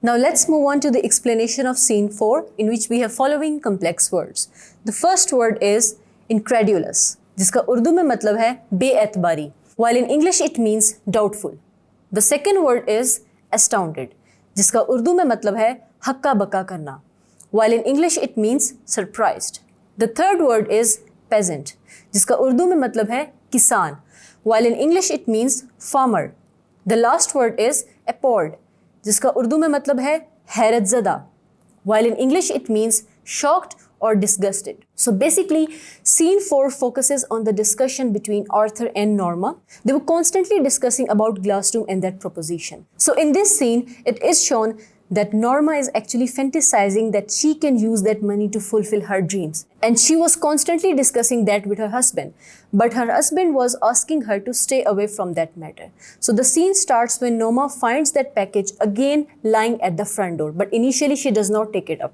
Now let's move on to the explanation of scene 4, in which we have following complex words. The first word is incredulous, जिसका उर्दू में मतलब है बेएतबारी, while in English it means doubtful. The second word is astounded, जिसका उर्दू में मतलब है हक्का बक्का करना, while in English it means surprised. The third word is peasant, जिसका उर्दू में मतलब है किसान, while in English it means farmer. The last word is appalled, जिसका उर्दू में मतलब है हैरत ज़दा, while in English it means shocked or disgusted. So basically, scene 4 focuses on the discussion between Arthur and Norma. They were constantly discussing about Glassdoor and that proposition. So in this scene, it is shown that Norma is actually fantasizing that she can use that money to fulfill her dreams. And she was constantly discussing that with her husband. But her husband was asking her to stay away from that matter. So the scene starts when Norma finds that package again lying at the front door. But initially she does not take it up.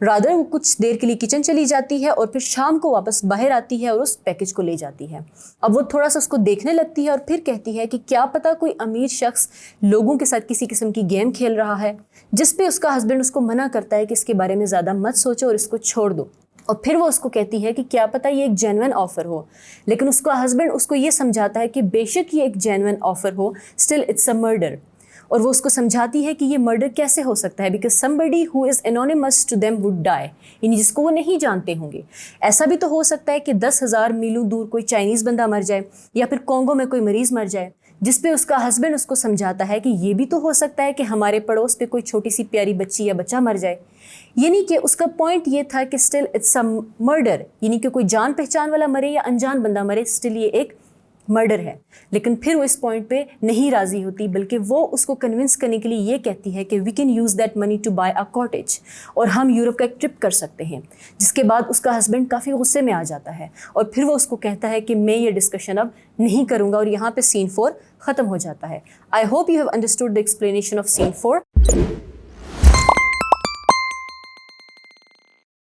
Rather वो कुछ देर के लिए kitchen चली जाती है और फिर शाम को वापस बाहर आती है और उस पैकेज को ले जाती है. अब वो थोड़ा सा उसको देखने लगती है और फिर कहती है कि क्या पता कोई अमीर शख्स लोगों के साथ किसी किस्म की गेम खेल रहा है, जिस पे उसका हस्बैंड उसको मना करता है कि इसके बारे में ज़्यादा मत सोचो और इसको छोड़ दो. और फिर वो उसको कहती है कि क्या पता ये एक जेन्युइन ऑफ़र हो, लेकिन उसका हस्बैंड उसको ये समझाता है कि बेशक ये एक जेन्युइन ऑफ़र हो, स्टिल इट्स अ मर्डर. और वो उसको समझाती है कि ये मर्डर कैसे हो सकता है, because somebody who is anonymous to them would die, यानी जिसको वो नहीं जानते होंगे. ऐसा भी तो हो सकता है कि 10,000 मीलों दूर कोई चाइनीज़ बंदा मर जाए या फिर कॉन्गो में कोई मरीज़ मर जाए, जिस पे उसका हस्बैंड उसको समझाता है कि ये भी तो हो सकता है कि हमारे पड़ोस पे कोई छोटी सी प्यारी बच्ची या बच्चा मर जाए. यानी कि उसका पॉइंट ये था कि स्टिल इट्स अ मर्डर, यानी कि कोई जान पहचान वाला मरे या अनजान बंदा मरे, स्टिल ये एक मर्डर है. लेकिन फिर वो इस पॉइंट पे नहीं राज़ी होती, बल्कि वो उसको कन्विंस करने के लिए ये कहती है कि we can use that money to buy a cottage, और हम यूरोप का एक ट्रिप कर सकते हैं. जिसके बाद उसका हस्बैंड काफ़ी गुस्से में आ जाता है और फिर वो उसको कहता है कि मैं ये डिस्कशन अब नहीं करूँगा, और यहाँ पे सीन 4 ख़त्म हो जाता है. I hope you have understood the explanation of scene 4.